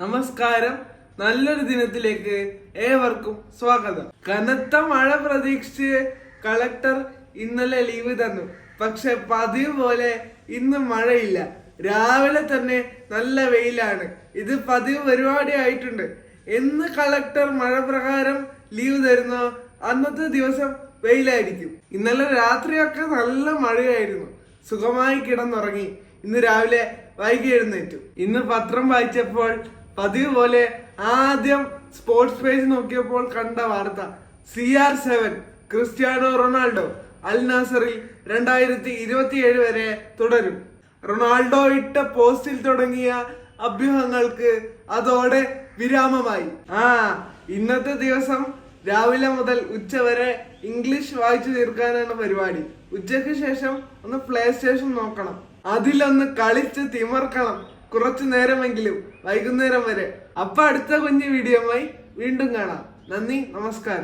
നമസ്കാരം. നല്ലൊരു ദിനത്തിലേക്ക് ഏവർക്കും സ്വാഗതം. കനത്ത മഴ പ്രതീക്ഷിച്ച് കളക്ടർ ഇന്നലെ ലീവ് തന്നു. പക്ഷെ പതിവ് പോലെ ഇന്ന് മഴയില്ല. രാവിലെ തന്നെ നല്ല വെയിലാണ്. ഇത് പതിവ് പരിപാടി ആയിട്ടുണ്ട്. എന്ന് കളക്ടർ മഴ പ്രകാരം ലീവ് തരുന്നോ അന്നത്തെ ദിവസം വെയിലായിരിക്കും. ഇന്നലെ രാത്രിയൊക്കെ നല്ല മഴയായിരുന്നു. സുഖമായി കിടന്നുറങ്ങി. ഇന്ന് രാവിലെ വൈകി എഴുന്നേറ്റു. ഇന്ന് പത്രം വായിച്ചപ്പോൾ പതിവ് പോലെ ആദ്യം സ്പോർട്സ് പേജ് നോക്കിയപ്പോൾ കണ്ട വാർത്ത CR7 ക്രിസ്ത്യാനോ റൊണാൾഡോ അൽ നാസറിൽ 2027 വരെ തുടരും. റൊണാൾഡോ ഇട്ട പോസ്റ്റിൽ തുടങ്ങിയ അഭ്യൂഹങ്ങൾക്ക് അതോടെ വിരാമമായി. ഇന്നത്തെ ദിവസം രാവിലെ മുതൽ ഉച്ച വരെ ഇംഗ്ലീഷ് വായിച്ചു തീർക്കാനാണ് പരിപാടി. ഉച്ചയ്ക്ക് ശേഷം ഒന്ന് പ്ലേ സ്റ്റേഷൻ നോക്കണം. അതിലൊന്ന് കളിച്ച് തിമർക്കണം കുറച്ചു നേരമെങ്കിലും, വൈകുന്നേരം വരെ. അപ്പൊ അടുത്ത കുഞ്ഞു വീഡിയോയുമായി വീണ്ടും കാണാം. നന്ദി, നമസ്കാരം.